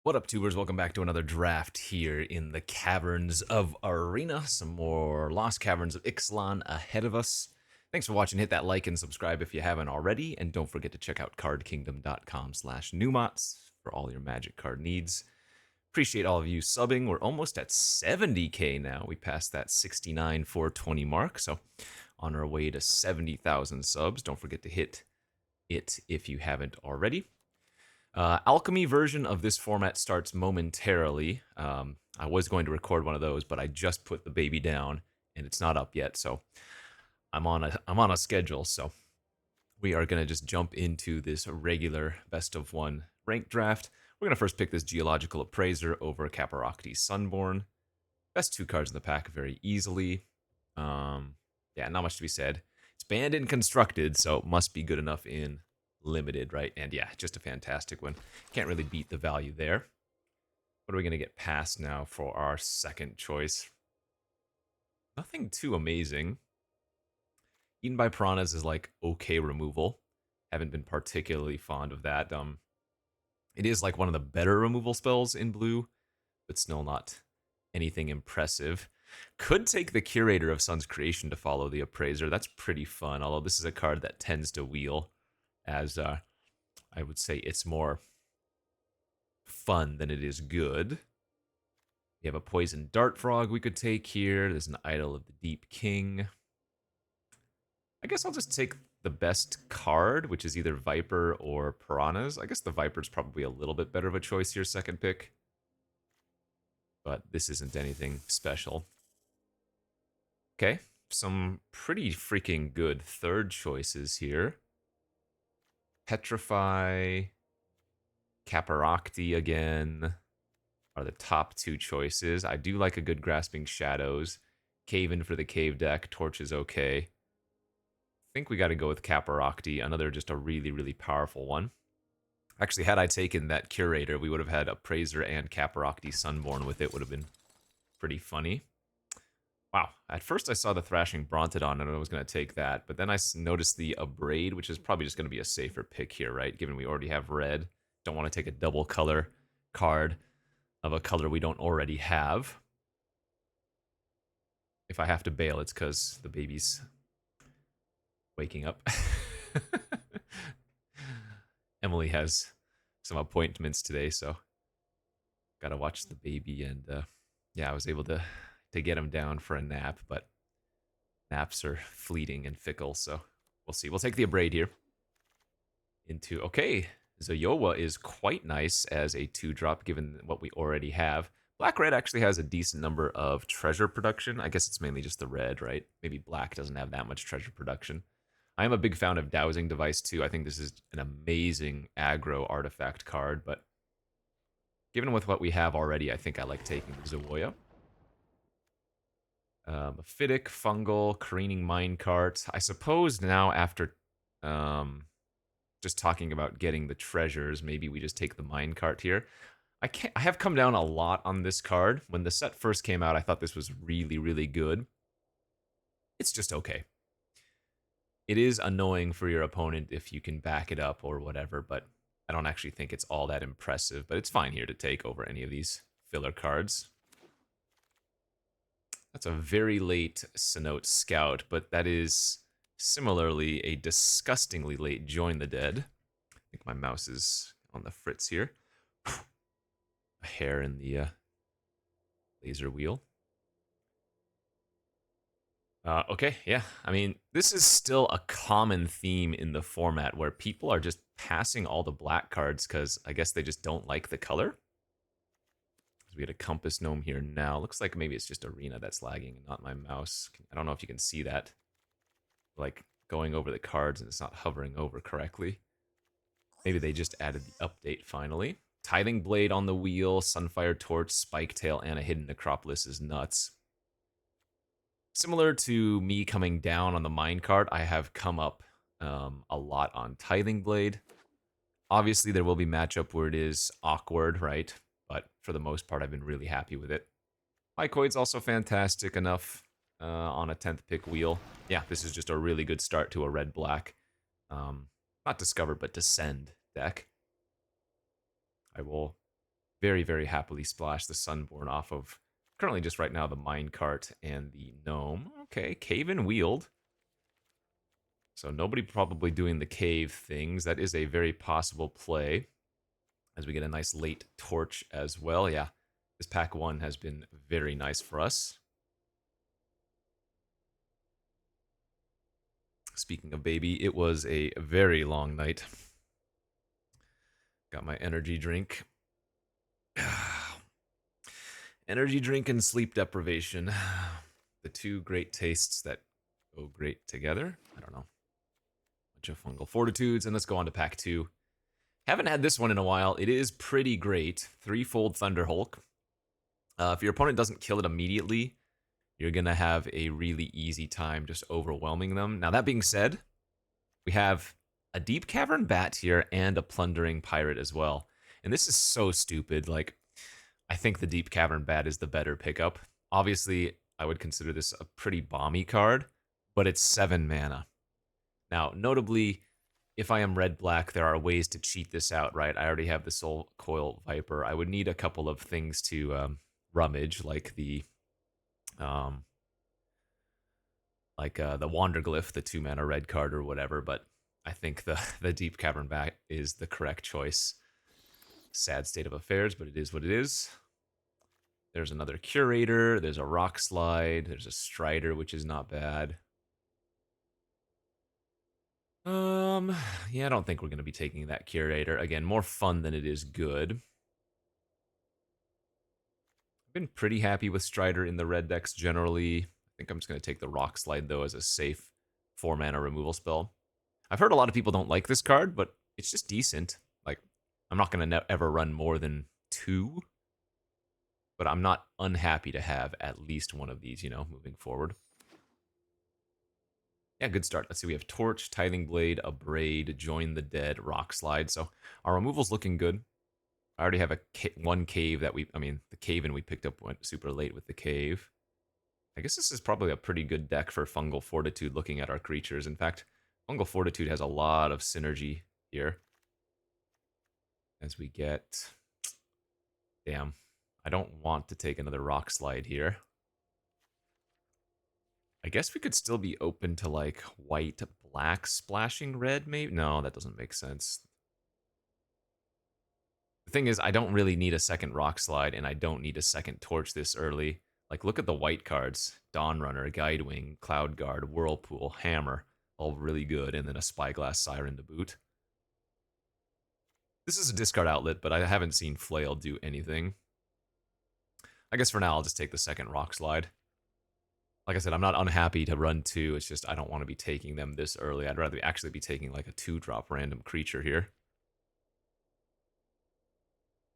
What up, tubers? Welcome back to another draft here in the Caverns of Arena. Some more Lost Caverns of Ixalan ahead of us. Thanks for watching. Hit that like and subscribe if you haven't already. And don't forget to check out cardkingdom.com/numots for all your magic card needs. Appreciate all of you subbing. We're almost at 70K now. We passed that 69,420 mark. So on our way to 70,000 subs. Don't forget to hit it if you haven't already. Alchemy version of this format starts momentarily. I was going to record one of those, but I just put the baby down and it's not up yet, so I'm on a schedule. So we are gonna just jump into this regular best of one ranked draft. We're gonna first pick this Geological Appraiser over Caparocti Sunborn. Best two cards in the pack very easily. Yeah, not much to be said. It's banned in constructed, so it must be good enough in limited, right? And yeah, just a fantastic one. Can't really beat the value there. What are we going to get past now for our second choice? Nothing too amazing. Eaten by Piranhas is like okay removal. Haven't been particularly fond of that. It is like one of the better removal spells in blue, but still not anything impressive. Could take the Curator of Sun's Creation to follow the Appraiser. That's pretty fun, although this is a card that tends to wheel, as I would say it's more fun than it is good. We have a Poison Dart Frog we could take here. There's an Idol of the Deep King. I guess I'll just take the best card, which is either Viper or Piranhas. I guess the Viper's probably a little bit better of a choice here, second pick. But this isn't anything special. Okay, some pretty freaking good third choices here. Petrify, Caparocti again are the top two choices. I do like a good Grasping Shadows. Cave in for the cave deck. Torch is okay. I think we got to go with Caparocti. Another just a really, really powerful one. Actually, had I taken that Curator, we would have had Appraiser and Caparocti Sunborn with it. Would have been pretty funny. Wow. At first I saw the Thrashing Brontodon and I was going to take that, but then I noticed the Abrade, which is probably just going to be a safer pick here, right? Given we already have red. Don't want to take a double color card of a color we don't already have. If I have to bail, it's because the baby's waking up. Emily has some appointments today, so gotta watch the baby. And yeah, I was able to get him down for a nap, but naps are fleeting and fickle, so we'll see. We'll take the Abrade here. Okay, Zoyowa is quite nice as a 2-drop given what we already have. Black-red actually has a decent number of treasure production. I guess it's mainly just the red, right? Maybe black doesn't have that much treasure production. I am a big fan of Dowsing Device too. I think this is an amazing aggro artifact card, but given with what we have already, I think I like taking the Zoyowa. Mephitic, Fungal, Careening Minecart. I suppose now after just talking about getting the treasures, maybe we just take the minecart here. I have come down a lot on this card. When the set first came out, I thought this was really, really good. It's just okay. It is annoying for your opponent if you can back it up or whatever, but I don't actually think it's all that impressive. But it's fine here to take over any of these filler cards. That's a very late Cenote Scout, but that is similarly a disgustingly late Join the Dead. I think my mouse is on the fritz here. A hair in the laser wheel. Okay, yeah. I mean, this is still a common theme in the format where people are just passing all the black cards because I guess they just don't like the color. We had a Compass Gnome here now. Looks like maybe it's just Arena that's lagging and not my mouse. I don't know if you can see that. Like going over the cards and it's not hovering over correctly. Maybe they just added the update finally. Tithing Blade on the wheel, Sunfire Torch, Spike Tail, and a Hidden Necropolis is nuts. Similar to me coming down on the minecart, I have come up a lot on Tithing Blade. Obviously, there will be matchup where it is awkward, right? But for the most part, I've been really happy with it. Mycoid's also fantastic enough on a 10th pick wheel. Yeah, this is just a really good start to a red-black. Not Discover, but Descend deck. I will very, very happily splash the Sunborn off of currently just right now the Minecart and the Gnome. Okay, Cave and Wield. So nobody probably doing the cave things. That is a very possible play as we get a nice late torch as well. Yeah, this pack 1 has been very nice for us. Speaking of baby, it was a very long night. Got my energy drink. Energy drink and sleep deprivation. The two great tastes that go great together. I don't know. Bunch of fungal fortitudes, and let's go on to pack 2. Haven't had this one in a while. It is pretty great. Threefold Thunderhulk. If your opponent doesn't kill it immediately, you're going to have a really easy time just overwhelming them. Now, that being said, we have a Deep Cavern Bat here and a Plundering Pirate as well. And this is so stupid. Like, I think the Deep Cavern Bat is the better pickup. Obviously, I would consider this a pretty bomby card, but it's 7 mana. Now, notably, if I am red-black, there are ways to cheat this out, right? I already have the Soul Coil Viper. I would need a couple of things to rummage, like the Wanderglyph, the 2-mana red card or whatever, but I think the Deep Cavern Bat is the correct choice. Sad state of affairs, but it is what it is. There's another Curator, there's a Rock Slide, there's a Strider, which is not bad. Yeah, I don't think we're going to be taking that Curator. Again, more fun than it is good. I've been pretty happy with Strider in the red decks generally. I think I'm just going to take the Rock Slide, though, as a safe 4-mana removal spell. I've heard a lot of people don't like this card, but it's just decent. Like, I'm not going to ever run more than 2, but I'm not unhappy to have at least one of these, you know, moving forward. Yeah, good start. Let's see, we have Torch, Tithing Blade, Abrade, Join the Dead, Rock Slide. So our removal's looking good. I already have one cave that the cave-in we picked up went super late with the cave. I guess this is probably a pretty good deck for Fungal Fortitude looking at our creatures. In fact, Fungal Fortitude has a lot of synergy here. As we get... Damn. I don't want to take another Rock Slide here. I guess we could still be open to, like, white-black splashing red, maybe? No, that doesn't make sense. The thing is, I don't really need a second Rock Slide, and I don't need a second Torch this early. Like, look at the white cards. Dawnrunner, Guidewing, Cloud Guard, Whirlpool, Hammer. All really good, and then a Spyglass Siren to boot. This is a discard outlet, but I haven't seen Flail do anything. I guess for now, I'll just take the second Rock Slide. Like I said, I'm not unhappy to run 2. It's just I don't want to be taking them this early. I'd rather actually be taking like a 2-drop random creature here.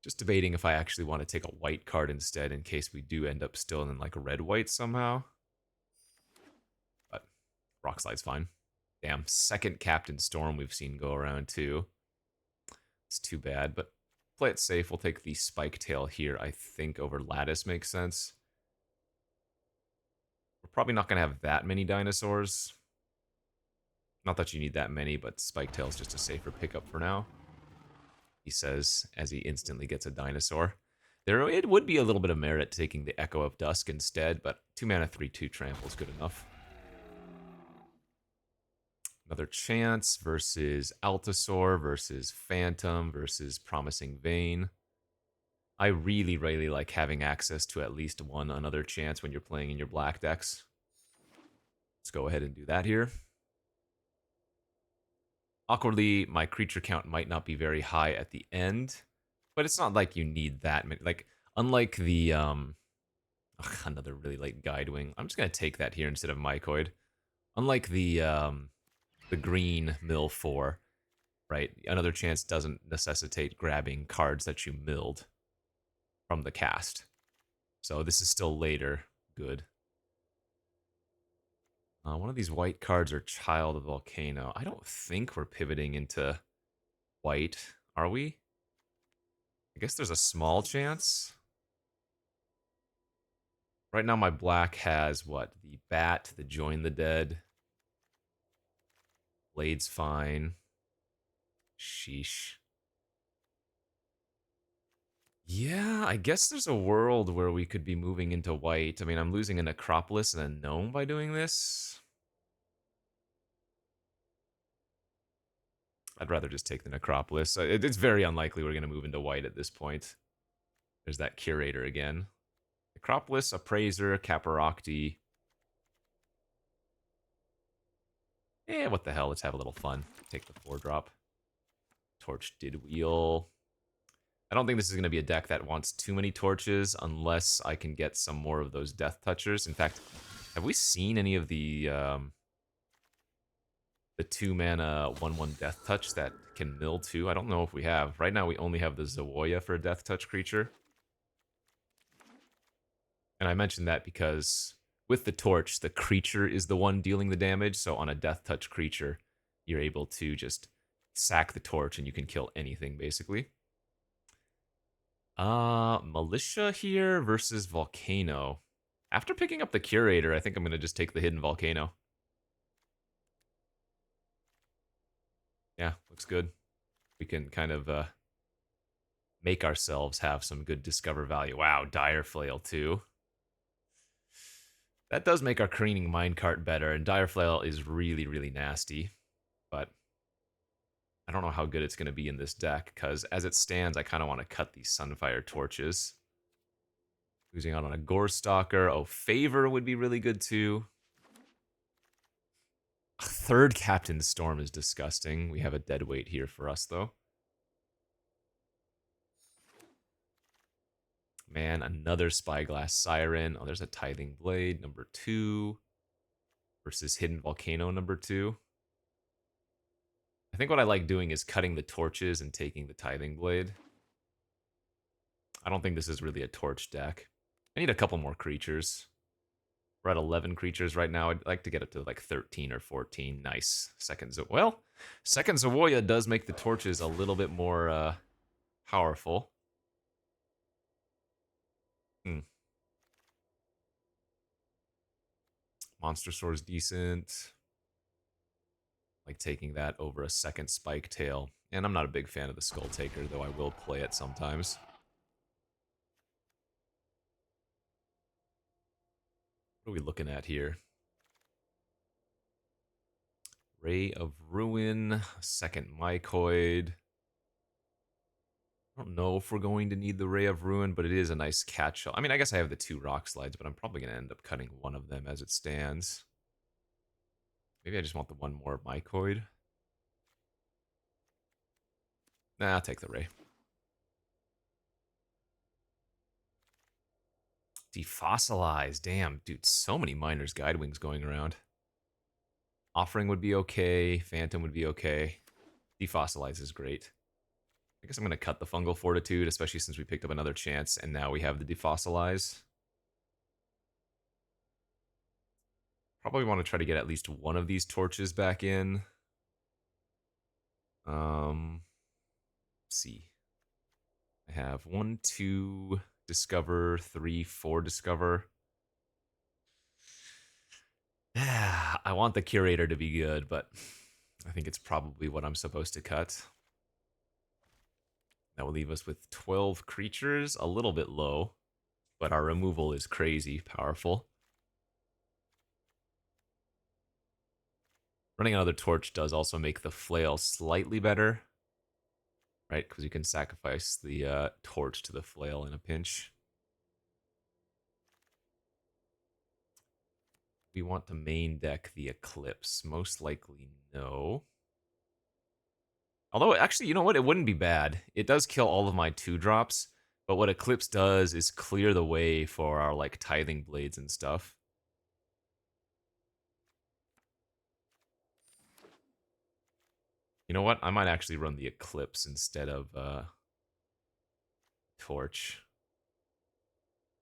Just debating if I actually want to take a white card instead in case we do end up still in like a red-white somehow. But Rock Slide's fine. Damn, second Captain Storm we've seen go around too. It's too bad, but play it safe. We'll take the Spike Tail here, I think, over Lattice makes sense. We're probably not going to have that many dinosaurs. Not that you need that many, but Spike Tail is just a safer pickup for now. He says, as he instantly gets a dinosaur. It would be a little bit of merit taking the Echo of Dusk instead, but 2-mana 3/2 trample is good enough. Another Chance versus Altasaur versus Phantom versus Promising Vein. I really, really like having access to at least one another Chance when you're playing in your black decks. Let's go ahead and do that here. Awkwardly, my creature count might not be very high at the end, but it's not like you need that many. Like, unlike the, another really late Guidewing. I'm just going to take that here instead of Mycoid. Unlike the green mill 4, right? Another Chance doesn't necessitate grabbing cards that you milled from the cast. So this is still later. Good. One of these white cards are Child of Volcano. I don't think we're pivoting into white, are we? I guess there's a small chance. Right now my black has, what? The Bat, the Join the Dead. Blade's fine. Sheesh. Yeah, I guess there's a world where we could be moving into white. I mean, I'm losing a Necropolis and a Gnome by doing this. I'd rather just take the Necropolis. It's very unlikely we're going to move into white at this point. There's that Curator again. Necropolis, Appraiser, Caparocti. Eh, what the hell? Let's have a little fun. Take the 4-drop. Torch did wheel. I don't think this is going to be a deck that wants too many torches unless I can get some more of those Death Touchers. In fact, have we seen any of the 2-mana 1/1 Death Touch that can mill too? I don't know if we have. Right now we only have the Zawoya for a Death Touch creature. And I mentioned that because with the torch, the creature is the one dealing the damage. So on a Death Touch creature, you're able to just sack the torch and you can kill anything basically. Militia here versus Volcano. After picking up the Curator, I think I'm going to just take the Hidden Volcano. Yeah, looks good. We can kind of make ourselves have some good discover value. Wow, Dire Flail too. That does make our Careening Minecart better, and Dire Flail is really, really nasty. But I don't know how good it's going to be in this deck, because as it stands, I kind of want to cut these Sunfire Torches. Losing out on a Gore Stalker. Oh, Favor would be really good too. A third Captain Storm is disgusting. We have a deadweight here for us, though. Man, another Spyglass Siren. Oh, there's a Tithing Blade, number 2. Versus Hidden Volcano, number 2. I think what I like doing is cutting the torches and taking the Tithing Blade. I don't think this is really a torch deck. I need a couple more creatures. We're at 11 creatures right now. I'd like to get it to like 13 or 14. Nice. Second Zawoya does make the torches a little bit more powerful. Monster Sword's decent. Like taking that over a second Spike Tail. And I'm not a big fan of the Skull Taker, though I will play it sometimes. What are we looking at here? Ray of Ruin, second Mycoid. I don't know if we're going to need the Ray of Ruin, but it is a nice catch-all. I mean, I guess I have the 2 Rock Slides, but I'm probably going to end up cutting one of them as it stands. Maybe I just want the one more Mycoid. Nah, I'll take the Ray. Defossilize. Damn, dude, so many Miner's Guidewings going around. Offering would be okay. Phantom would be okay. Defossilize is great. I guess I'm going to cut the Fungal Fortitude, especially since we picked up another chance, and now we have the Defossilize. Probably want to try to get at least one of these torches back in. Let's see. I have 1, 2, Discover, 3, 4, Discover. I want the Curator to be good, but I think it's probably what I'm supposed to cut. That will leave us with 12 creatures, a little bit low, but our removal is crazy powerful. Running another torch does also make the flail slightly better, right? Because you can sacrifice the torch to the flail in a pinch. We want to main deck the Eclipse. Most likely no. Although, actually, you know what? It wouldn't be bad. It does kill all of my 2-drops, but what Eclipse does is clear the way for our, like, Tithing Blades and stuff. You know what? I might actually run the Eclipse instead of Torch.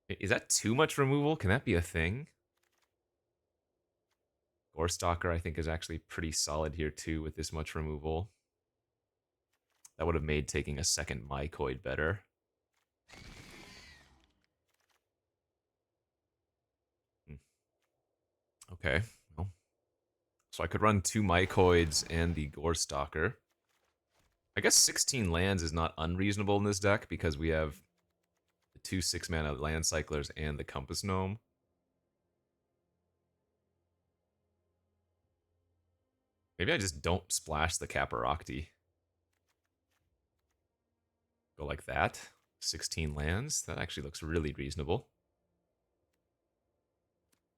Is that too much removal? Can that be a thing? Gorestalker, I think, is actually pretty solid here, too, with this much removal. That would have made taking a second Mycoid better. Okay, well, so I could run 2 Mycoids and the Gorestalker. I guess 16 lands is not unreasonable in this deck because we have two 6-mana land cyclers and the Compass Gnome. Maybe I just don't splash the Caparocti. Go like that. 16 lands. That actually looks really reasonable.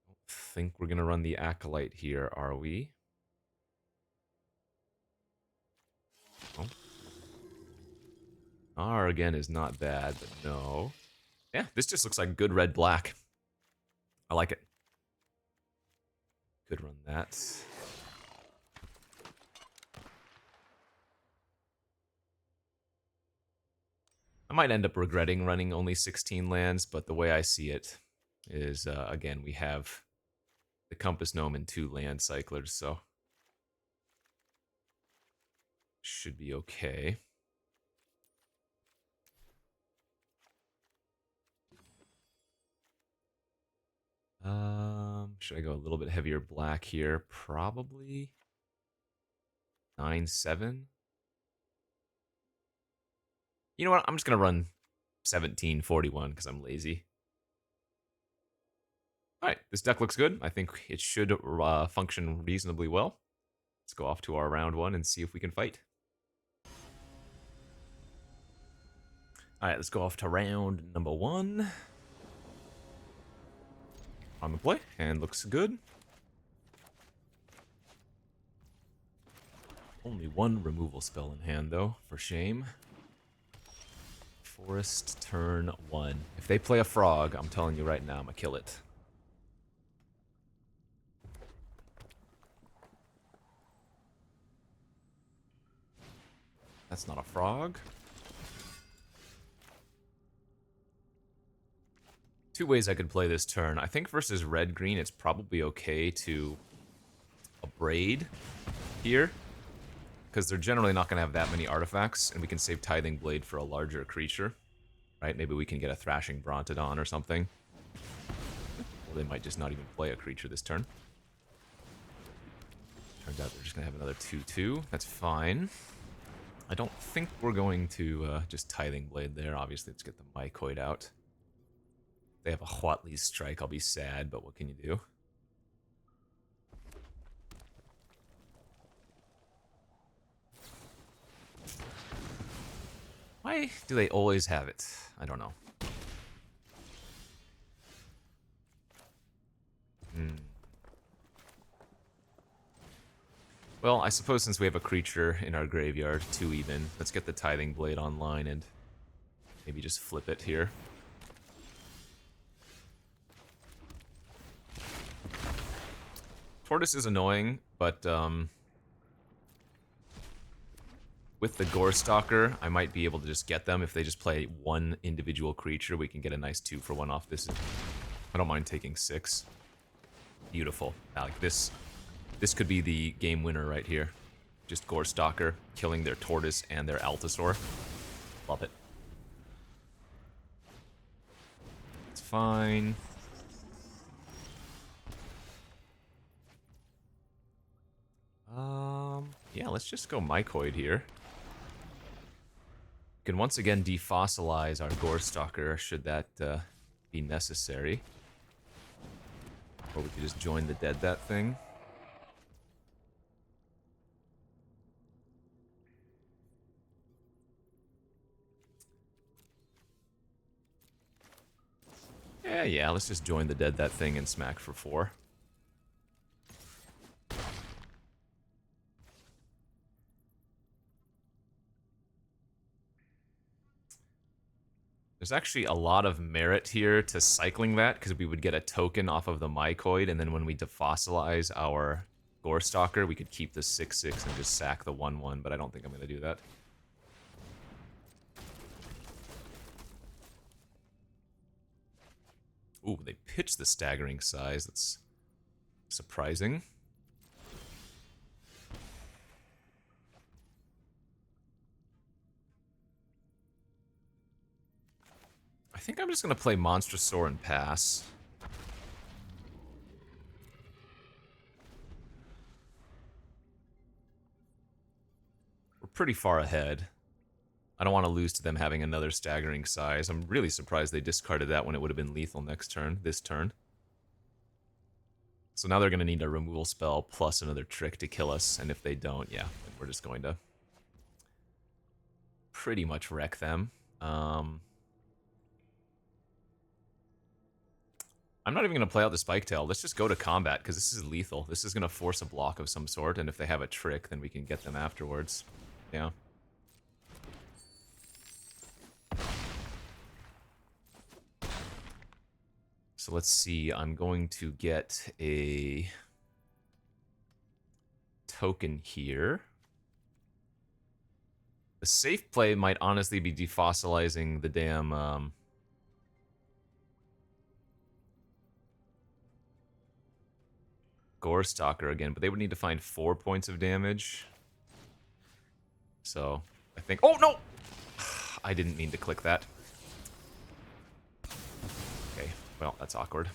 Don't think we're going to run the Acolyte here, are we? Oh. R again is not bad, but no. Yeah, this just looks like good red-black. I like it. Could run that. I might end up regretting running only 16 lands, but the way I see it is, again, we have the Compass Gnome and 2 land cyclers, so should be okay. Should I go a little bit heavier black here? Probably 9-7. You know what? I'm just gonna run 1741 because I'm lazy. All right, this deck looks good. I think it should function reasonably well. Let's go off to our round 1 and see if we can fight. All right, let's go off to round number 1. On the play, and looks good. Only 1 removal spell in hand, though, for shame. Forest, turn 1. If they play a frog, I'm telling you right now, I'm gonna kill it. That's not a frog. 2 ways I could play this turn. I think versus red-green, it's probably okay to Abrade here, because they're generally not going to have that many artifacts, and we can save Tithing Blade for a larger creature, right? Maybe we can get a Thrashing Brontodon or something. Or they might just not even play a creature this turn. Turns out they're just going to have another 2/2. That's fine. I don't think we're going to just Tithing Blade there. Obviously, let's get the Mycoid out. If they have a Huatli's Strike, I'll be sad, but what can you do? Why do they always have it? I don't know. Well, I suppose since we have a creature in our graveyard, 2 even, let's get the Tithing Blade online and maybe just flip it here. Tortoise is annoying, but with the Gorestalker, I might be able to just get them. If they just play 1 individual creature, we can get a nice 2-for-1 off this. I don't mind taking 6. Beautiful. Like this could be the game winner right here. Just Gorestalker killing their Tortoise and their Altasaur. Love it. It's fine. Yeah, let's just go Mycoid here. We can once again defossilize our Gorestalker should that be necessary. Or we could just join the dead that thing. Yeah, let's just join the dead that thing and smack for 4. There's actually a lot of merit here to cycling that, because we would get a token off of the Mycoid, and then when we defossilize our Gorestalker, we could keep the 6/6 and just sack the 1/1, but I don't think I'm going to do that. Ooh, they pitched the Staggering Size. That's surprising. I think I'm just going to play Monstrosaur and pass. We're pretty far ahead. I don't want to lose to them having another staggering size. I'm really surprised they discarded that when it would have been lethal next turn, this turn. So now they're going to need a removal spell plus another trick to kill us, and if they don't, yeah, then we're just going to pretty much wreck them. I'm not even going to play out the Spike Tail. Let's just go to combat, because this is lethal. This is going to force a block of some sort, and if they have a trick, then we can get them afterwards. Yeah. So let's see. I'm going to get a token here. The safe play might honestly be defossilizing the damn... Gore Stalker again, but they would need to find 4 points of damage. So, I think... Oh, no! I didn't mean to click that. Okay, well, that's awkward.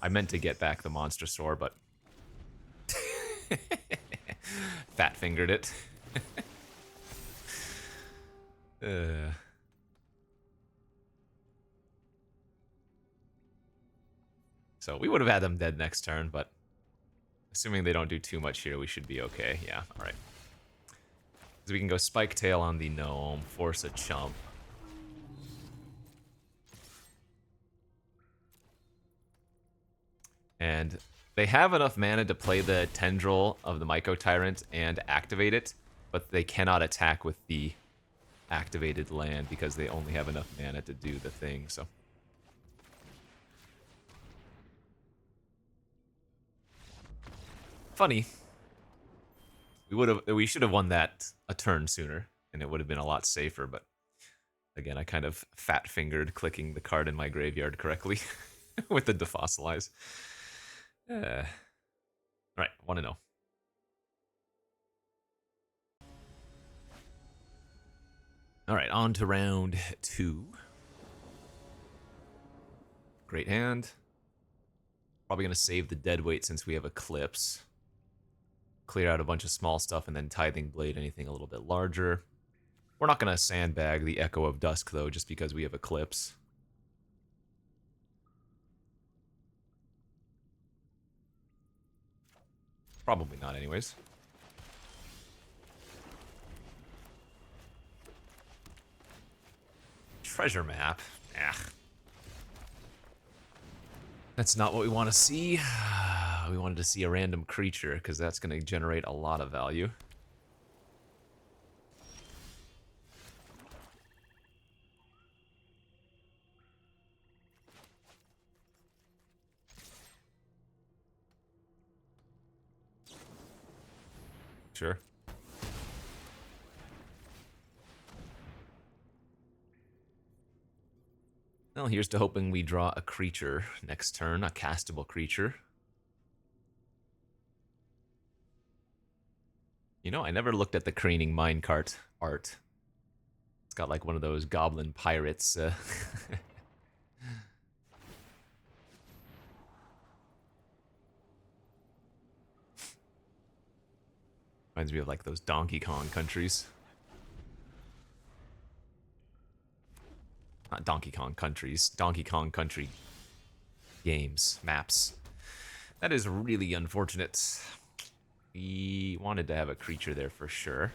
I meant to get back the Monster Sword, but... Fat-fingered it. So we would have had them dead next turn, but assuming they don't do too much here, we should be okay. Yeah, alright. So we can go Spike Tail on the Gnome, force a chump. And they have enough mana to play the Tendril of the Myco Tyrant and activate it, but they cannot attack with the activated land because they only have enough mana to do the thing, so... Funny. We should have won that a turn sooner, and it would have been a lot safer, but again, I kind of fat-fingered clicking the card in my graveyard correctly with the defossilize. Alright, 1-0. Alright, on to round 2. Great hand. Probably going to save the deadweight since we have Eclipse. Clear out a bunch of small stuff and then Tithing Blade, anything a little bit larger. We're not going to sandbag the Echo of Dusk, though, just because we have Eclipse. Probably not, anyways. Treasure map. That's not what we want to see. We wanted to see a random creature, because that's going to generate a lot of value. Sure. Well, here's to hoping we draw a creature next turn, a castable creature. You know, I never looked at the Craning Minecart art. It's got like one of those goblin pirates. Reminds me of like those Donkey Kong countries. Not Donkey Kong countries, Donkey Kong country games, maps. That is really unfortunate. We wanted to have a creature there for sure.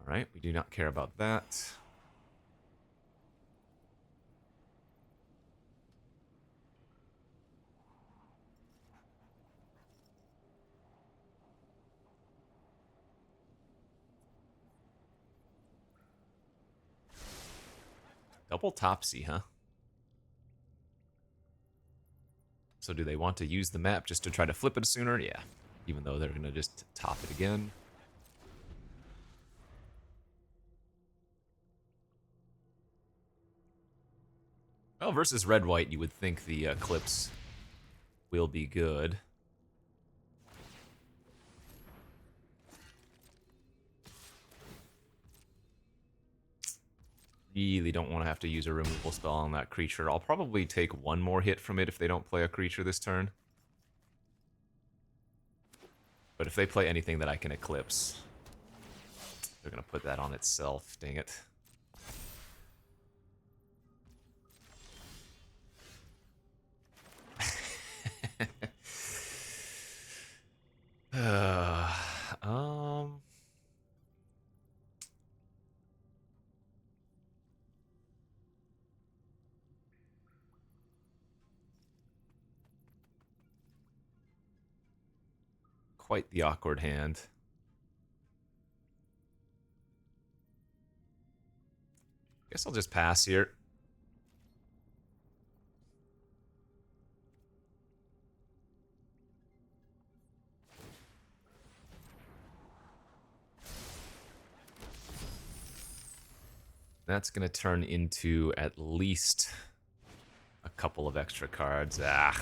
Alright, we do not care about that. Double Topsy, huh? So do they want to use the map just to try to flip it sooner? Yeah. Even though they're going to just top it again. Well, versus red-white, you would think the Eclipse will be good. Really don't want to have to use a removal spell on that creature. I'll probably take one more hit from it if they don't play a creature this turn. But if they play anything that I can Eclipse, They're gonna put that on itself, dang it. um... Quite the awkward hand. Guess I'll just pass here. That's going to turn into at least a couple of extra cards. Ah.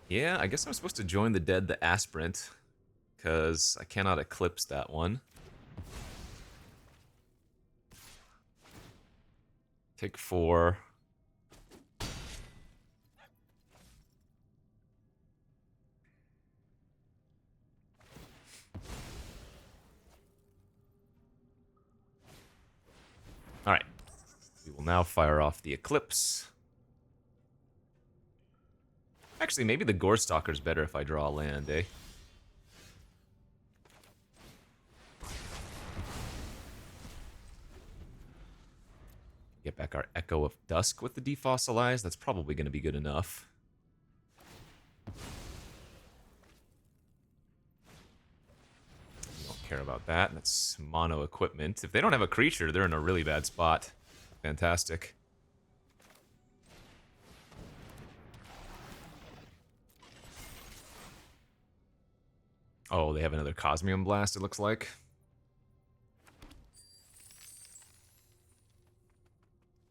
Yeah, I guess I'm supposed to join the dead, the aspirant, because I cannot eclipse that one. Take 4. Alright. We will now fire off the Eclipse. Actually, maybe the Gorestalker's better if I draw a land, eh? Get back our Echo of Dusk with the Defossilized. That's probably going to be good enough. Don't care about that. That's mono equipment. If they don't have a creature, they're in a really bad spot. Fantastic. Oh, they have another Cosmium Blast, it looks like.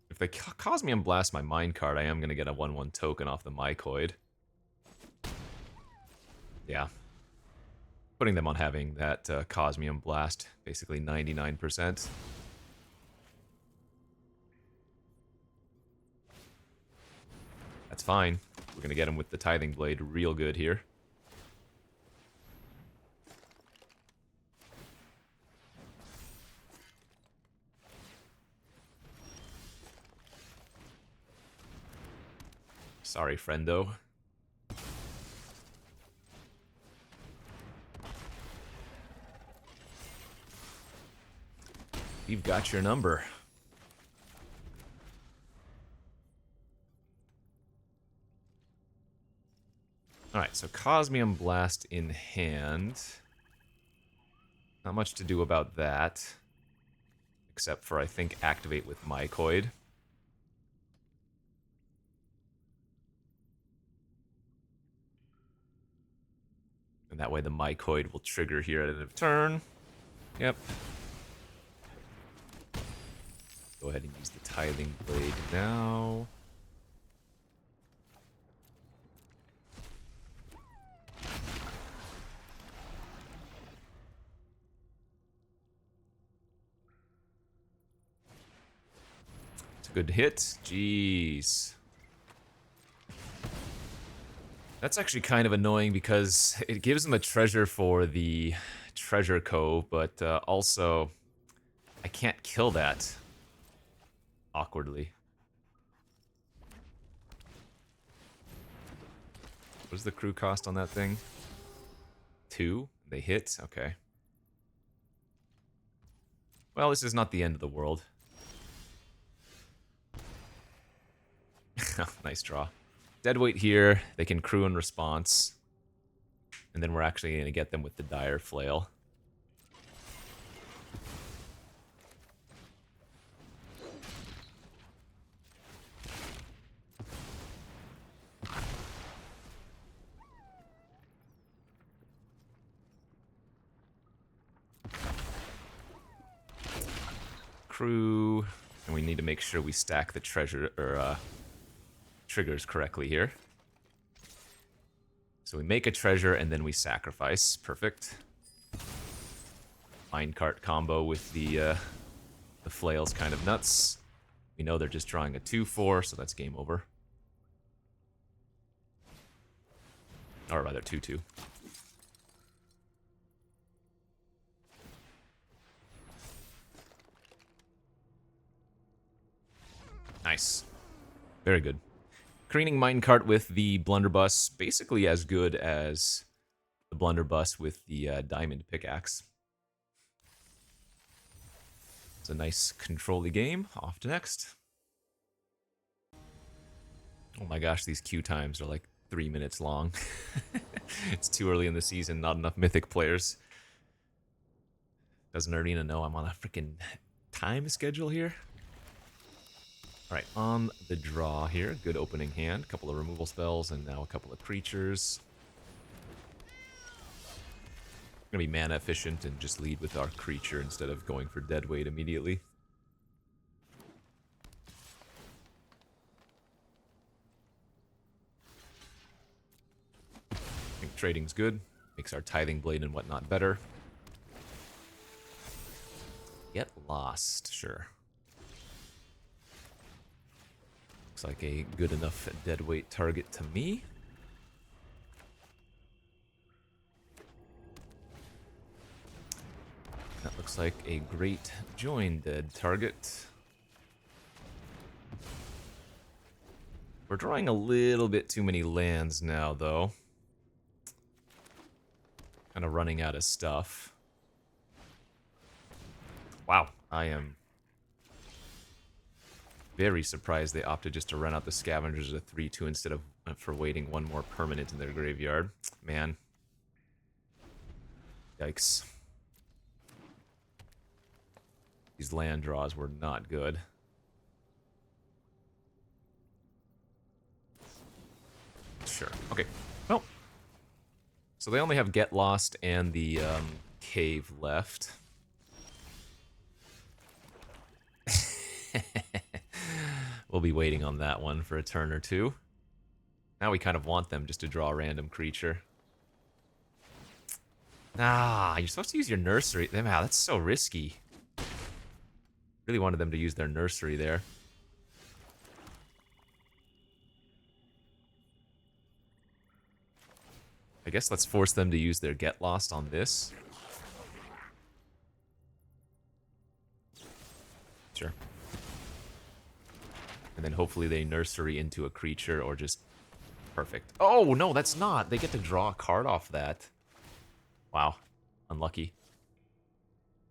If they Cosmium Blast my Mind card, I am going to get a 1/1 token off the Mycoid. Yeah. Putting them on having that Cosmium Blast, basically 99%. That's fine. We're going to get him with the Tithing Blade real good here. Sorry, friendo. We've got your number. Alright, so Cosmium Blast in hand. Not much to do about that. Except for, I think, activate with Mycoid. And that way the Mycoid will trigger here at end of turn. Yep. Go ahead and use the Tithing Blade now. It's a good hit. Jeez. That's actually kind of annoying because it gives them a treasure for the treasure cove, but also I can't kill that awkwardly. What's the crew cost on that thing? 2? They hit? Okay. Well, this is not the end of the world. Nice draw. Deadweight here. They can crew in response. And then we're actually going to get them with the Dire Flail. Crew. And we need to make sure we stack the treasure or triggers correctly here. So we make a treasure and then we sacrifice. Perfect. Minecart combo with the flail's kind of nuts. We know they're just drawing a 2/4, so that's game over. Or rather, 2/2. Nice. Very good. Careening Minecart with the Blunderbuss, basically as good as the Blunderbuss with the Diamond Pickaxe. It's a nice control-y game. Off to next. Oh my gosh, these queue times are like 3 minutes long. It's too early in the season, not enough Mythic players. Doesn't Arena know I'm on a freaking time schedule here? Alright, on the draw here. Good opening hand. A couple of removal spells and now a couple of creatures. Gonna be mana efficient and just lead with our creature instead of going for deadweight immediately. I think trading's good. Makes our Tithing Blade and whatnot better. Get lost, sure. Looks like a good enough deadweight target to me. That looks like a great join dead target. We're drawing a little bit too many lands now, though. Kind of running out of stuff. Wow, I am very surprised they opted just to run out the Scavengers at 3/2 instead of for waiting one more permanent in their graveyard. Man. Yikes. These land draws were not good. Sure. Okay. Well. So they only have Get Lost and the Cave left. We'll be waiting on that one for a turn or two. Now we kind of want them just to draw a random creature. Ah, you're supposed to use your nursery. Wow, that's so risky. Really wanted them to use their nursery there. I guess let's force them to use their Get Lost on this. Sure. And then hopefully they nursery into a creature or just... Perfect. Oh, no, that's not. They get to draw a card off that. Wow. Unlucky.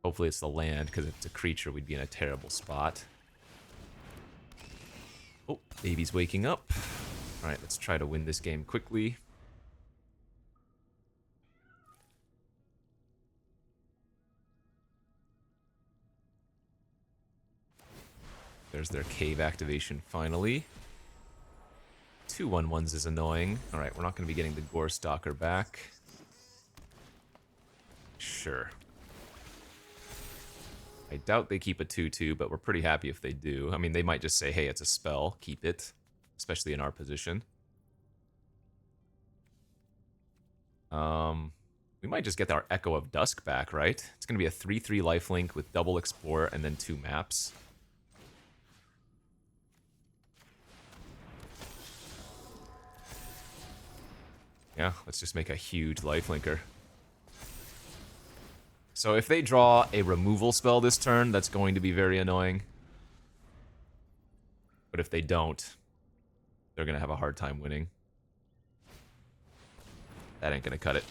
Hopefully it's the land, because if it's a creature, we'd be in a terrible spot. Oh, baby's waking up. Alright, let's try to win this game quickly. There's their cave activation finally. 2/1/1s is annoying. Alright, we're not going to be getting the Gore Stalker back. Sure. I doubt they keep a 2/2, but we're pretty happy if they do. I mean, they might just say, hey, it's a spell, keep it. Especially in our position. We might just get our Echo of Dusk back, right? It's going to be a 3/3 lifelink with double Explore and then 2 maps. Yeah, let's just make a huge lifelinker. So if they draw a removal spell this turn, that's going to be very annoying. But if they don't, they're going to have a hard time winning. That ain't going to cut it.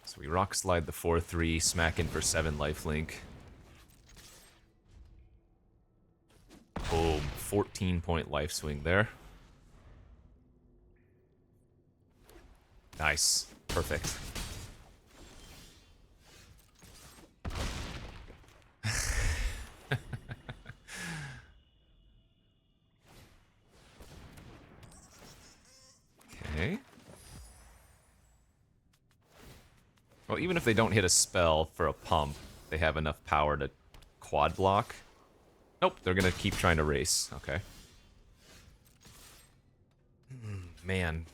So we rock slide the 4/3, smack in for 7 lifelink. Boom, 14-point life swing there. Nice. Perfect. Okay. Well, even if they don't hit a spell for a pump, they have enough power to quad block. Nope, they're gonna keep trying to race. Okay. man.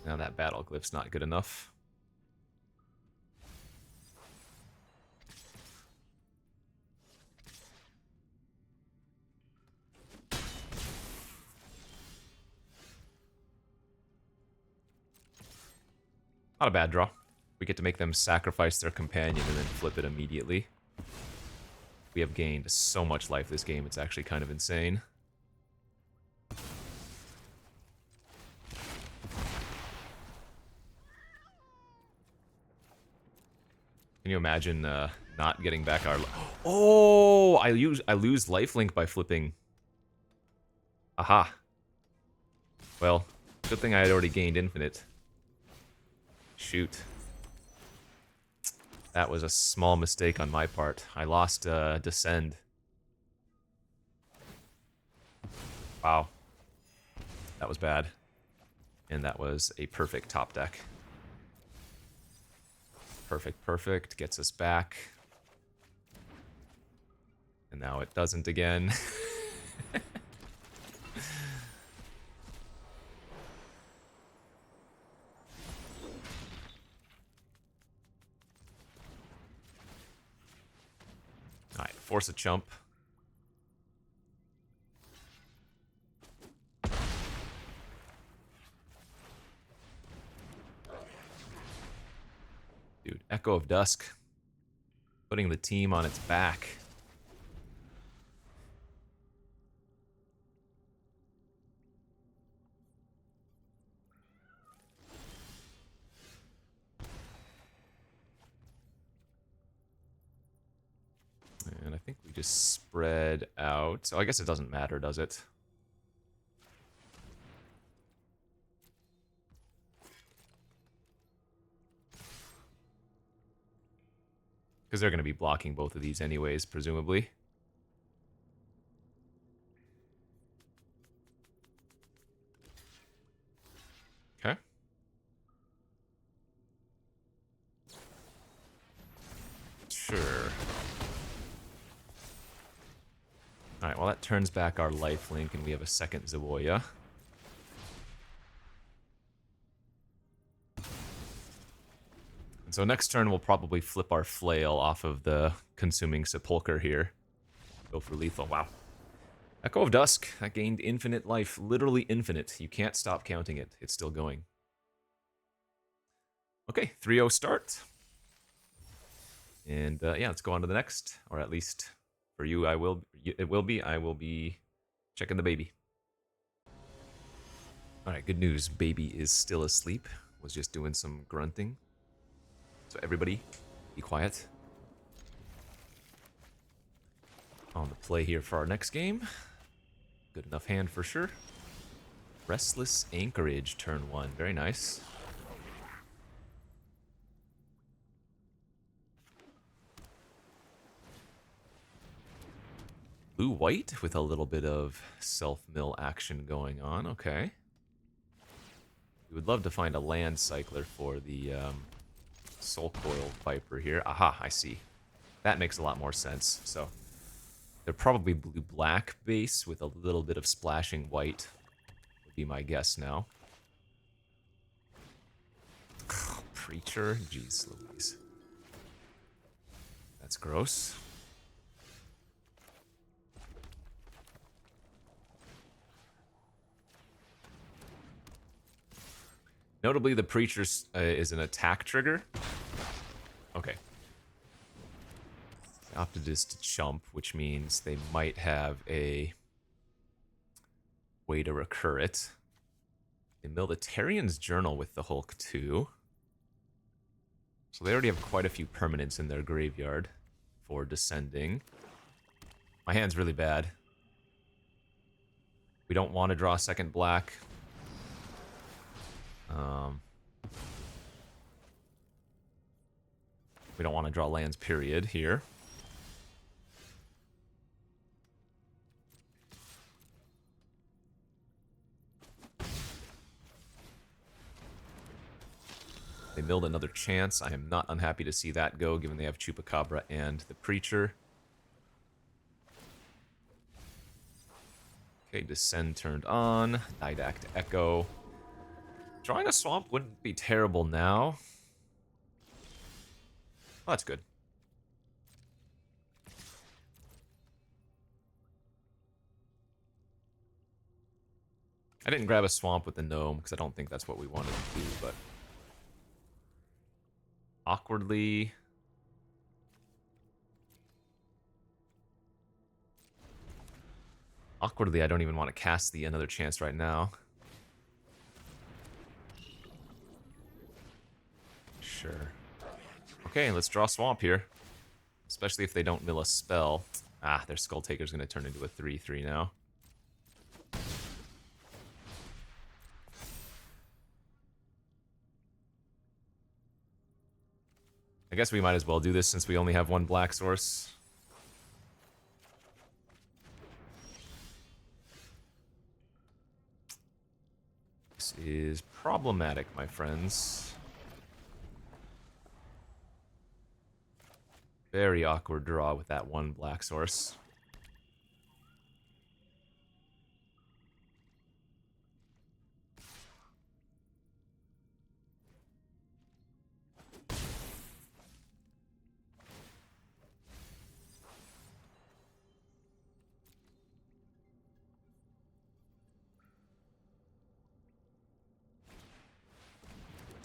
Now that battle glyph's not good enough. Not a bad draw. We get to make them sacrifice their companion and then flip it immediately. We have gained so much life this game, it's actually kind of insane. Can you imagine not getting back our... Oh! I lose lifelink by flipping. Aha. Well, good thing I had already gained infinite. Shoot. That was a small mistake on my part. I lost Descend. Wow. That was bad. And that was a perfect top deck. Perfect, perfect. Gets us back. And now it doesn't again. Alright, force a chump. Dude, Echo of Dusk. Putting the team on its back. And I think we just spread out. So I guess it doesn't matter, does it? Because they're going to be blocking both of these anyways, presumably. Okay. Sure. Alright, well that turns back our lifelink and we have a second Zawoya. And so next turn we'll probably flip our flail off of the consuming sepulcher here. Go for lethal. Wow. Echo of Dusk. That gained infinite life. Literally infinite. You can't stop counting it. It's still going. Okay, 3-0 start. And yeah, let's go on to the next. Or at least for you, I will be checking the baby. Alright, good news. Baby is still asleep. Was just doing some grunting. So everybody, be quiet. On the play here for our next game. Good enough hand for sure. Restless Anchorage, turn 1. Very nice. Blue-white with a little bit of self-mill action going on. Okay. We would love to find a land cycler for the Soul Coil Viper here. Aha, I see. That makes a lot more sense. So they're probably blue-black base with a little bit of splashing white. Would be my guess now. Preacher? Jeez Louise. That's gross. Notably, the Preacher is an attack trigger. Okay. They opted just to chump, which means they might have a way to recur it. They mill the Tarian's Journal with the Hulk too. So they already have quite a few permanents in their graveyard for descending. My hand's really bad. We don't want to draw a second black. We don't want to draw lands, period, here. They milled another chance. I am not unhappy to see that go, given they have Chupacabra and the Preacher. Okay, Descend turned on. Didact Echo. Drawing a Swamp wouldn't be terrible now. Oh, that's good. I didn't grab a Swamp with the Gnome, because I don't think that's what we wanted to do, but... Awkwardly... Awkwardly, I don't even want to cast the Another Chance right now. Sure. Okay, let's draw Swamp here. Especially if they don't mill a spell. Ah, their Skull Taker's going to turn into a 3/3 now. I guess we might as well do this since we only have one black source. This is problematic, my friends. Very awkward draw with that one black source.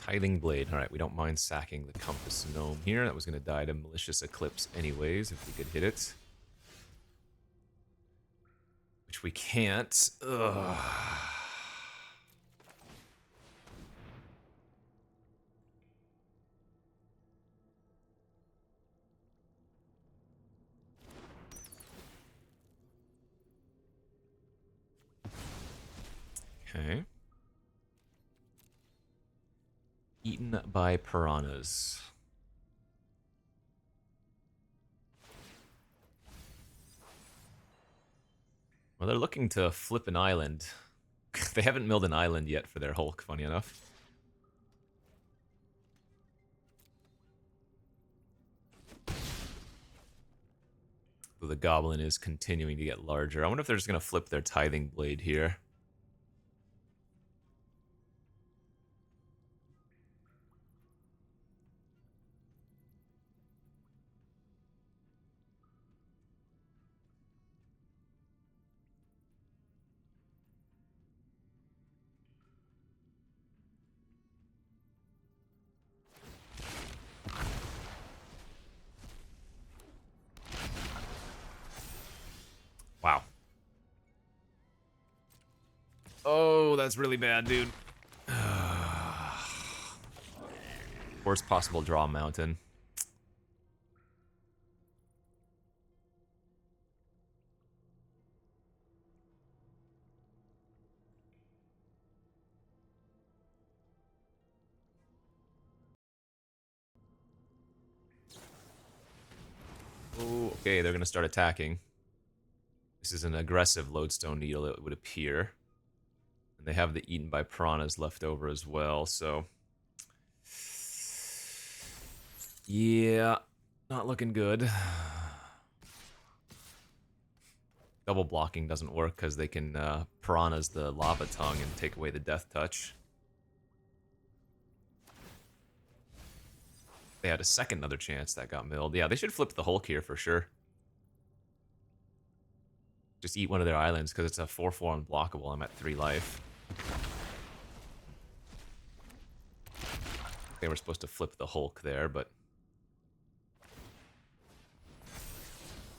Tithing Blade. Alright, we don't mind sacking the Compass Gnome here. That was going to die to Malicious Eclipse anyways, if we could hit it. Which we can't. Ugh. Okay. Eaten by piranhas. Well, they're looking to flip an island. They haven't milled an island yet for their Hulk, funny enough. Though the Goblin is continuing to get larger. I wonder if they're just going to flip their Tithing Blade here. Wow. Oh, that's really bad, dude. Worst possible draw mountain. Oh, okay, they're gonna start attacking. This is an aggressive Lodestone Needle, it would appear. And they have the Eaten by Piranhas left over as well, so... Yeah, not looking good. Double blocking doesn't work because they can Piranhas the Lava Tongue and take away the Death Touch. They had a second Another Chance that got milled. Yeah, they should flip the Hulk here for sure. Just eat one of their islands because it's a 4/4 unblockable. I'm at 3 life. They were supposed to flip the Hulk there, but...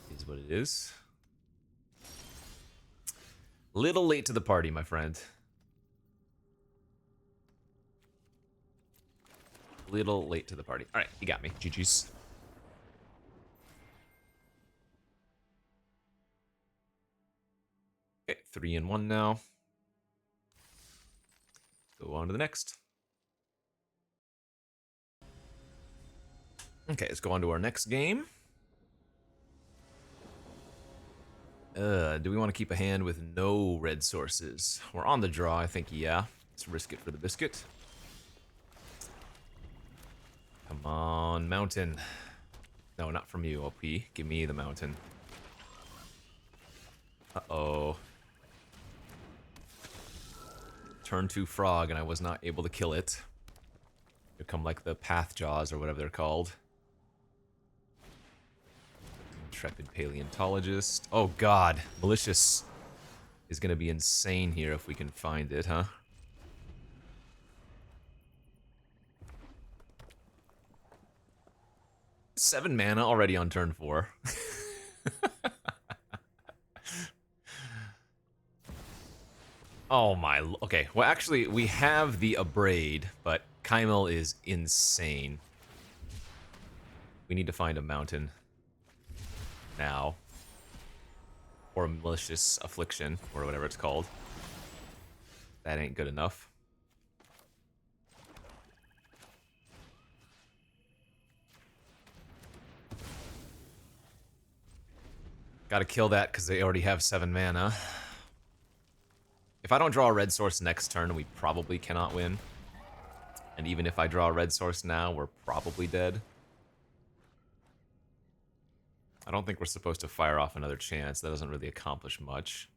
it is what it is. Little late to the party, my friend. Little late to the party. Alright, you got me. GG's. Okay, 3-1 now. Go on to the next. Okay, let's go on to our next game. Do we want to keep a hand with no red sources? We're on the draw, I think, yeah. Let's risk it for the biscuit. On mountain. No, not from you, OP. Give me the mountain. Uh-oh. Turn 2 frog, and I was not able to kill it. Become like the path jaws or whatever they're called. Intrepid paleontologist. Oh god, malicious is gonna be insane here if we can find it, huh? Seven mana already on turn 4. Oh my, okay. Well, actually, we have the Abrade, but Kymel is insane. We need to find a mountain now. Or a malicious affliction, or whatever it's called. That ain't good enough. Gotta kill that because they already have 7 mana. If I don't draw a red source next turn, we probably cannot win. And even if I draw a red source now, we're probably dead. I don't think we're supposed to fire off another chance. That doesn't really accomplish much.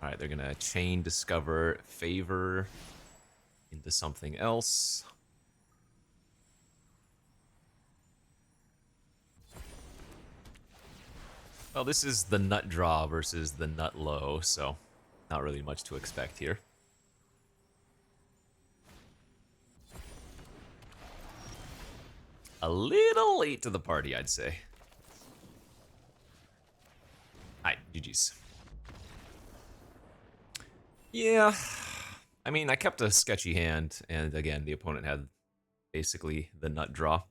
Alright, they're gonna chain discover favor into something else. Well, this is the nut draw versus the nut low, so not really much to expect here. A little late to the party, I'd say. Alright, GG's. Yeah, I mean, I kept a sketchy hand, and again, the opponent had basically the nut draw.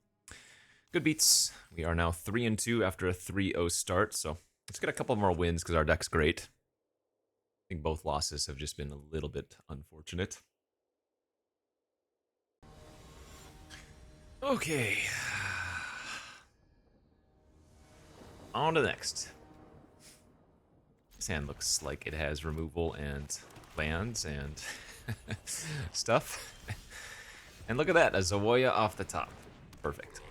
Good beats. We are now 3-2 after a 3-0 start, so let's get a couple more wins because our deck's great. I think both losses have just been a little bit unfortunate. Okay. On to the next. This hand looks like it has removal and lands and stuff. And look at that, a Zawoya off the top. Perfect.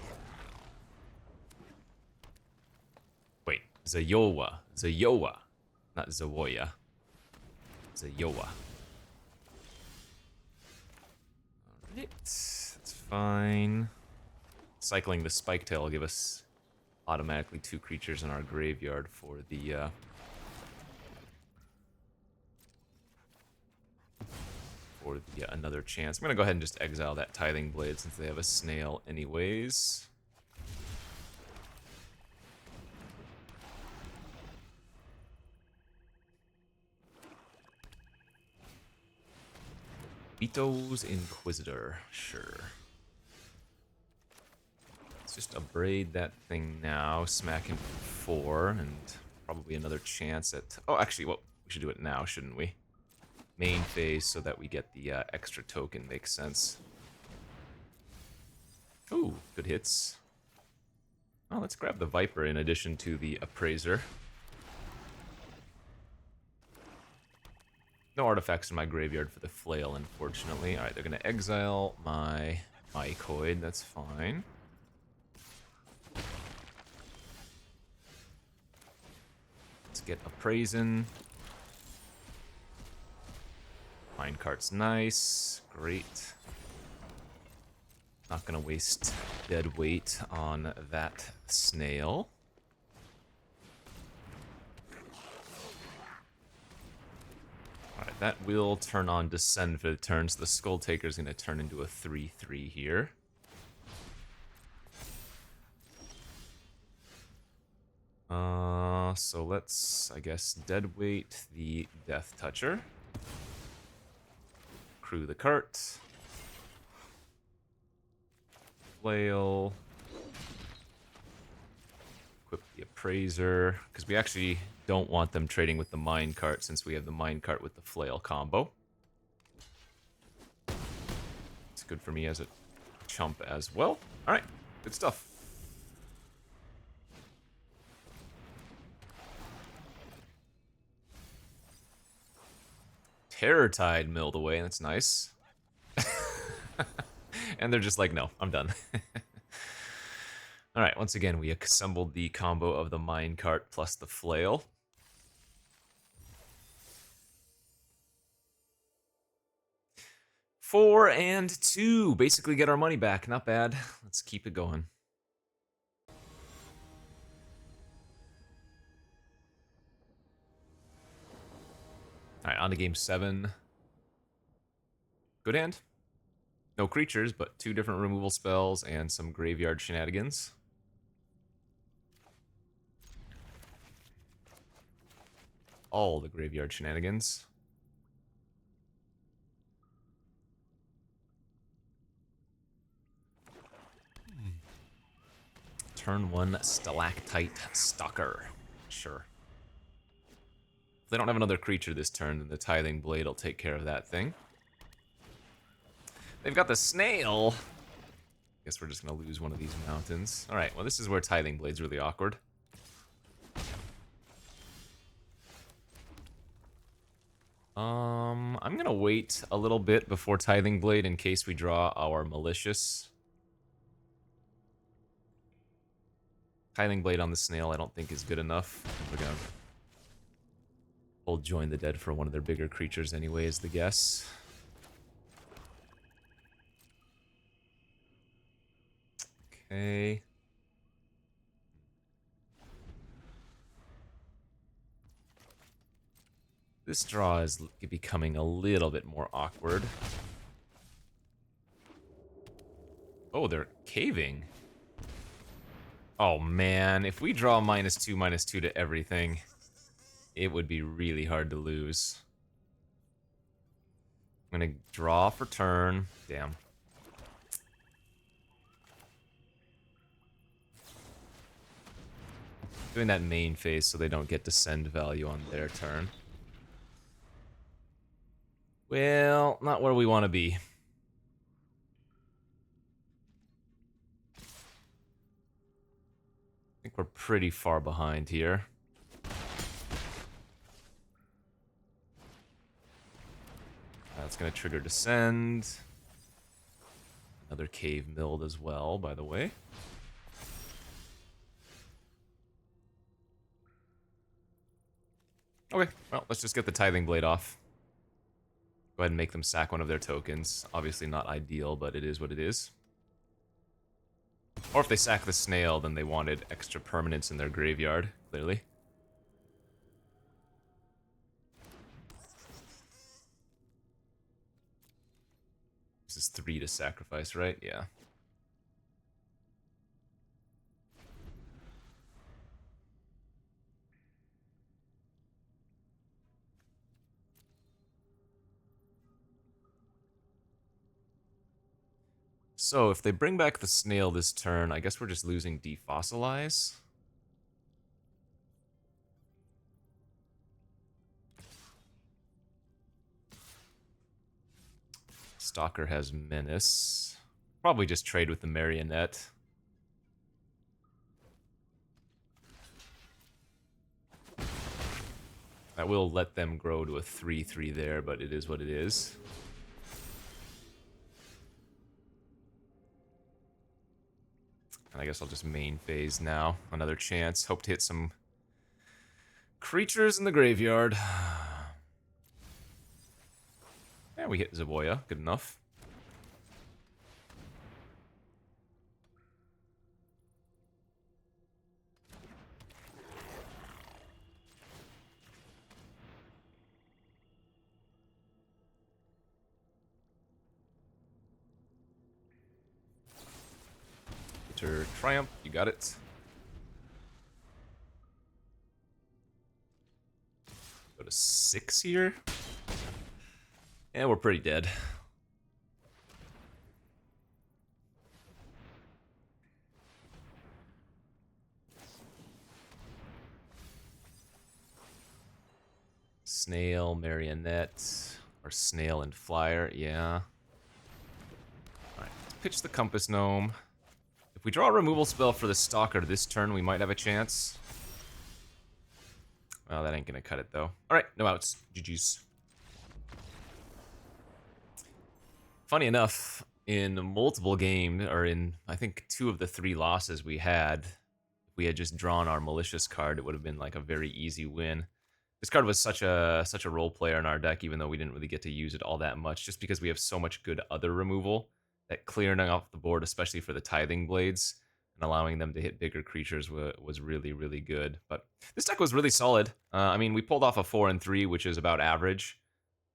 Wait, Zayowa. Zayowa. Not Zawoya. Zayowa. Alright, that's fine. Cycling the Spike Tail will give us automatically 2 creatures in our graveyard for the another chance. I'm gonna go ahead and just exile that Tithing Blade since they have a snail anyways. Vito's Inquisitor, sure. Let's just abrade that thing now, smack him for 4, and probably another chance at... Oh, actually, well, we should do it now, shouldn't we? Main phase so that we get the extra token, makes sense. Ooh, good hits. Oh, let's grab the Viper in addition to the Appraiser. No artifacts in my graveyard for the Flail, unfortunately. Alright, they're going to exile my Mycoid, that's fine. Let's get Appraisin. Minecart's nice, great. Not gonna waste dead weight on that snail. Alright, that will turn on Descend for the turn, so the Skull Taker's gonna turn into a 3/3 here. So let's, I guess, dead weight the Death Toucher. Crew the cart. Flail. Equip the Appraiser, because we actually don't want them trading with the Minecart since we have the Minecart with the Flail combo. It's good for me as a chump as well. Alright, good stuff. Terror Tide milled away, that's nice. And they're just like, no, I'm done. All right, once again, we assembled the combo of the minecart plus the flail. Four and two, basically get our money back. Not bad. Let's keep it going. All right, on to game 7. Good hand. No creatures, but 2 different removal spells and some graveyard shenanigans. All the graveyard shenanigans. Turn 1 Stalactite Stalker. Sure. If they don't have another creature this turn, then the Tithing Blade will take care of that thing. They've got the snail. Guess we're just gonna lose one of these mountains. All right, well this is where Tithing Blade's really awkward. I'm gonna wait a little bit before Tithing Blade in case we draw our Malicious. Tithing Blade on the snail I don't think is good enough. We're gonna hold Join the Dead for one of their bigger creatures anyway, is the guess. Okay. This draw is becoming a little bit more awkward. Oh, they're caving. Oh man, if we draw -2/-2 to everything, it would be really hard to lose. I'm gonna draw for turn. Damn. Doing that main phase so they don't get descend value on their turn. Well, not where we want to be. I think we're pretty far behind here. That's going to trigger descend. Another cave milled as well, by the way. Okay, well, let's just get the Tithing Blade off. Go ahead and make them sack one of their tokens. Obviously not ideal, but it is what it is. Or if they sack the snail, then they wanted extra permanence in their graveyard, clearly. This is 3 to sacrifice, right? Yeah. So, if they bring back the snail this turn, I guess we're just losing Defossilize. Stalker has Menace. Probably just trade with the Marionette. That will let them grow to a 3/3 there, but it is what it is. And I guess I'll just main phase now. Another chance. Hope to hit some creatures in the graveyard. Yeah, we hit Zaboya. Good enough. Enter Triumph. You got it. Go to 6 here. Yeah, we're pretty dead. Snail, Marionette, or Snail and Flyer, yeah. Alright, let's pitch the Compass Gnome. If we draw a removal spell for the Stalker this turn, we might have a chance. Well, that ain't gonna cut it, though. Alright, no outs. GG's. Funny enough, in multiple games, or in I think 2 of the 3 losses we had, if we had just drawn our malicious card, it would have been like a very easy win. This card was such a role player in our deck, even though we didn't really get to use it all that much, just because we have so much good other removal that clearing off the board, especially for the Tithing Blades, and allowing them to hit bigger creatures was really, really good. But this deck was really solid. I mean, we pulled off a 4 and 3, which is about average,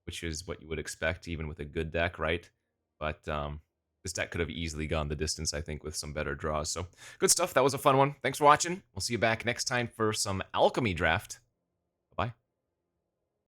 which is what you would expect even with a good deck, right? But this deck could have easily gone the distance, I think, with some better draws. So good stuff. That was a fun one. Thanks for watching. We'll see you back next time for some Alchemy Draft.